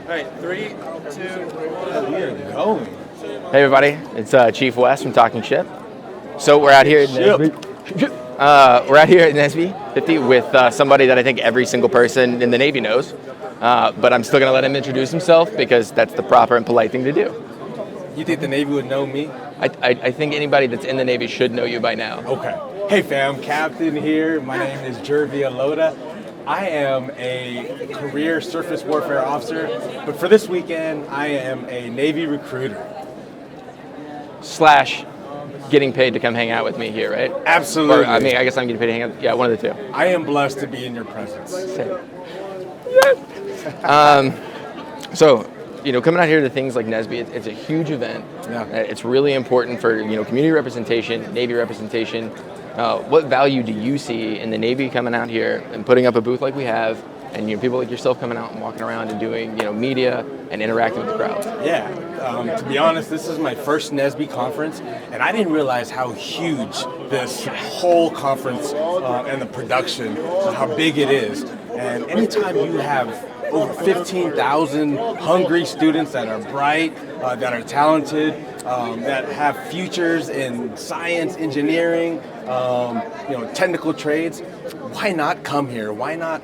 All right, 3, 2, 1. We are going. Hey everybody, it's Chief West from Talking Ship. So we're out here at Navy 50 with somebody that I think every single person in the Navy knows. But I'm still going to let him introduce himself because that's the proper and polite thing to do. You think the Navy would know me? I think anybody that's in the Navy should know you by now. Okay. Hey fam, Captain here. My name is Gervy Alota. I am a career surface warfare officer, but for this weekend, I am a Navy recruiter. / getting paid to come hang out with me here, right? Absolutely. Or, I guess I'm getting paid to hang out. Yeah, one of the two. I am blessed to be in your presence. So, coming out here to things like NSBE, it's a huge event. Yeah. It's really important for, community representation, Navy representation. What value do you see in the Navy coming out here and putting up a booth like we have, and people like yourself coming out and walking around and doing, media and interacting with the crowd? Yeah. To be honest, this is my first NSBE conference, and I didn't realize how huge this whole conference and the production, how big it is. And anytime you have over 15,000 hungry students that are bright, that are talented, that have futures in science, engineering, technical trades, why not come here? Why not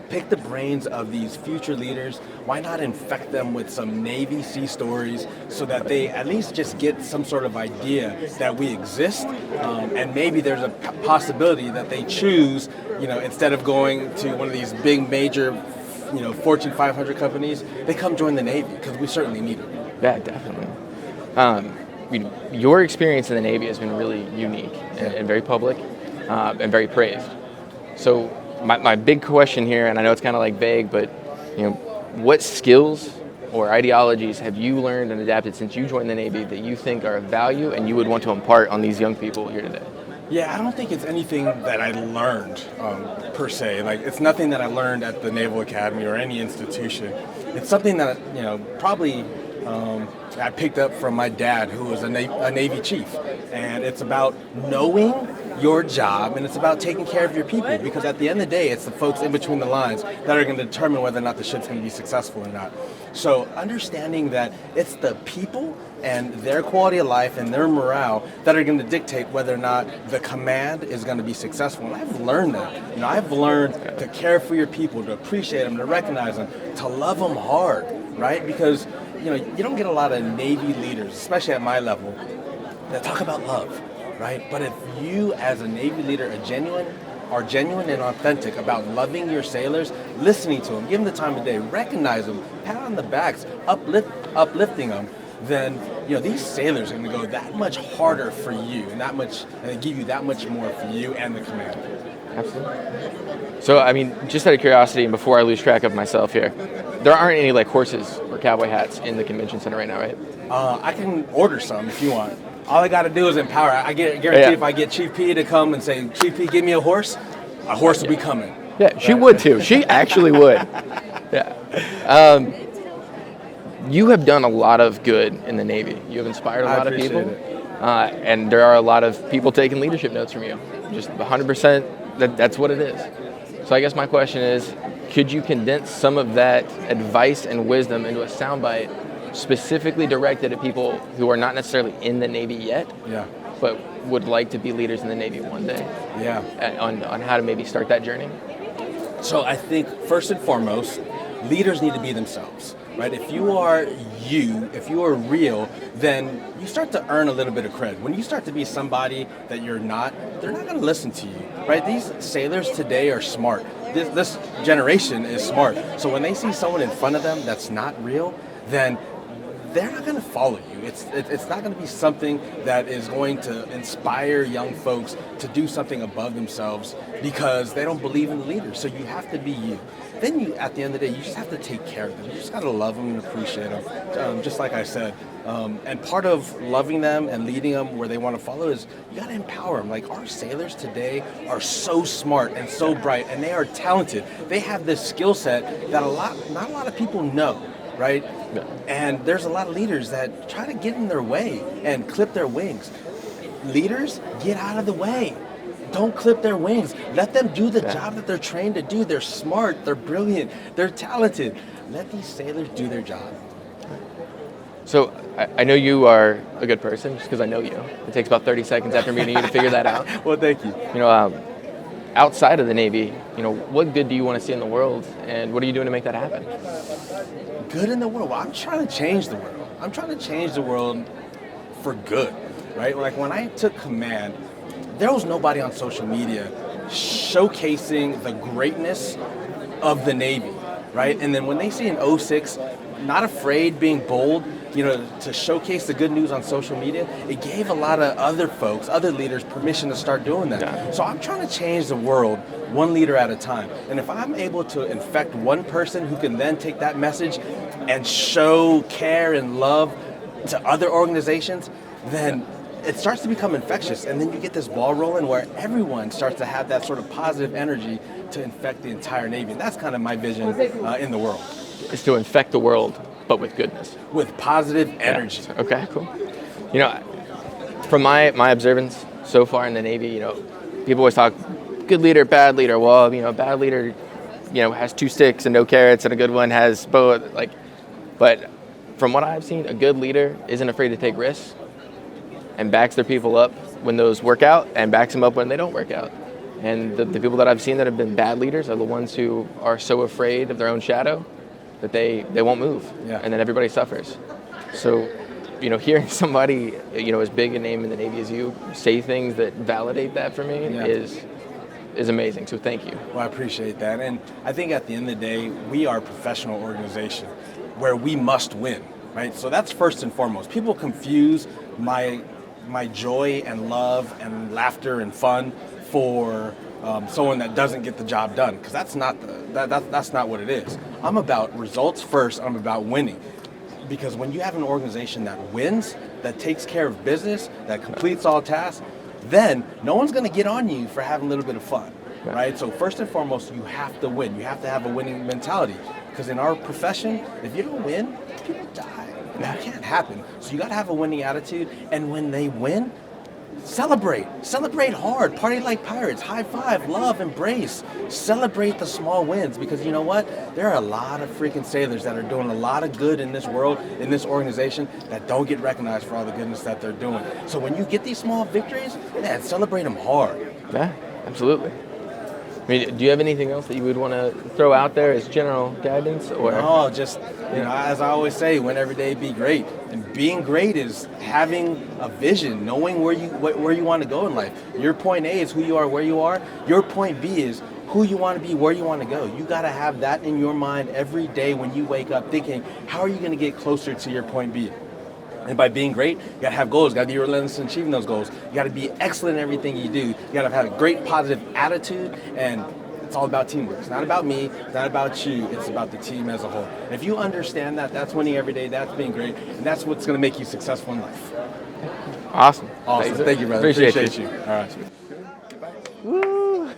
pick the brains of these future leaders? Why not infect them with some Navy sea stories so that they at least just get some sort of idea that we exist, and maybe there's a possibility that they choose, instead of going to one of these big major, Fortune 500 companies, they come join the Navy because we certainly need them. Yeah, definitely. Your experience in the Navy has been really unique and very public and very praised. So my big question here, and I know it's kind of like vague, but what skills or ideologies have you learned and adapted since you joined the Navy that you think are of value and you would want to impart on these young people here today? Yeah, I don't think it's anything that I learned per se. Like, it's nothing that I learned at the Naval Academy or any institution. It's something that probably I picked up from my dad, who was a Navy chief, and it's about knowing your job, and it's about taking care of your people, because at the end of the day, it's the folks in between the lines that are going to determine whether or not the ship's going to be successful or not. So understanding that it's the people and their quality of life and their morale that are going to dictate whether or not the command is going to be successful. And I've learned that. I've learned to care for your people, to appreciate them, to recognize them, to love them hard, right? Because you don't get a lot of Navy leaders, especially at my level, that talk about love, right? But if you, as a Navy leader, are genuine and authentic about loving your sailors, listening to them, give them the time of day, recognize them, pat on the backs, uplifting them, then these sailors are going to go that much harder for you, and they give you that much more for you and the command. Absolutely. So, just out of curiosity, and before I lose track of myself here, there aren't any horses or cowboy hats in the convention center right now, right? I can order some if you want. All I got to do is empower. I guarantee if I get Chief P to come and say, Chief P, give me a horse will be coming. Yeah, she would too. She actually would. Yeah. You have done a lot of good in the Navy. You have inspired a lot of people. And there are a lot of people taking leadership notes from you. Just 100%, that's what it is. So I guess my question is, could you condense some of that advice and wisdom into a soundbite specifically directed at people who are not necessarily in the Navy yet, but would like to be leaders in the Navy one day? Yeah. On how to maybe start that journey? So I think first and foremost, leaders need to be themselves, right? If you are real, then you start to earn a little bit of cred. When you start to be somebody that you're not, they're not going to listen to you, right? These sailors today are smart. This generation is smart. So when they see someone in front of them that's not real, then they're not going to follow you. It's not going to be something that is going to inspire young folks to do something above themselves because they don't believe in the leaders. So you have to be you. Then you, at the end of the day, you just have to take care of them. You just got to love them and appreciate them, just like I said. And part of loving them and leading them where they want to follow is you got to empower them. Like, our sailors today are so smart and so bright, and they are talented. They have this skill set that not a lot of people know. Right? Yeah. And there's a lot of leaders that try to get in their way and clip their wings. Leaders, get out of the way. don't clip their wings. Let them do the job that they're trained to do. They're smart, they're brilliant, they're talented. Let these sailors do their job. So I know you are a good person just because I know you. It takes about 30 seconds after meeting you to figure that out. Well, thank you. You know, outside of the Navy, you know, what good do you want to see in the world, and what are you doing to make that happen? Good in the world. Well, I'm trying to change the world. I'm trying to change the world for good, right? Like when I took command, there was nobody on social media showcasing the greatness of the Navy, right? And then when they see an 06, not afraid, being bold, you know, to showcase the good news on social media, it gave a lot of other folks, other leaders, permission to start doing that. Yeah. So I'm trying to change the world one leader at a time. And if I'm able to infect one person who can then take that message and show care and love to other organizations, then it starts to become infectious. And then you get this ball rolling where everyone starts to have that sort of positive energy to infect the entire Navy. And that's kind of my vision in the world. Is to infect the world, but with goodness. With positive energy. Yeah. Okay, cool. You know, from my observance so far in the Navy, you know, people always talk good leader, bad leader. Well, you know, bad leader, you know, has 2 sticks and no carrots, and a good one has both. Like, but from what I've seen, a good leader isn't afraid to take risks and backs their people up when those work out and backs them up when they don't work out. And the people that I've seen that have been bad leaders are the ones who are so afraid of their own shadow that they won't move, and then everybody suffers. So, you know, hearing somebody, you know, as big a name in the Navy as you say things that validate that for me is amazing. So thank you. Well, I appreciate that. And I think at the end of the day, we are a professional organization where we must win, right? So that's first and foremost. People confuse my joy and love and laughter and fun for someone that doesn't get the job done, because that's not what it is. I'm about results first. I'm about winning, because when you have an organization that wins, that takes care of business, that completes all tasks, then no one's going to get on you for having a little bit of fun, right? So first and foremost, you have to win. You have to have a winning mentality, because in our profession, if you don't win, people die. That can't happen. So you got to have a winning attitude, and when they win, celebrate hard, party like pirates, high five, love, embrace, celebrate the small wins, because you know what? There are a lot of freaking sailors that are doing a lot of good in this world, in this organization, that don't get recognized for all the goodness that they're doing. So when you get these small victories, man, celebrate them hard. Yeah, absolutely. I mean, do you have anything else that you would want to throw out there as general guidance? Or no, just, you know, as I always say, win every day, be great. And being great is having a vision, knowing where you want to go in life. Your point A is who you are, where you are. Your point B is who you want to be, where you want to go. You got to have that in your mind every day when you wake up, thinking, how are you going to get closer to your point B? And by being great, you got to have goals. You got to be relentless in achieving those goals. You got to be excellent in everything you do. You got to have a great positive attitude, and it's all about teamwork. It's not about me. It's not about you. It's about the team as a whole. And if you understand that, that's winning every day. That's being great, and that's what's going to make you successful in life. Awesome. Thank you, brother. Appreciate you. All right. Woo!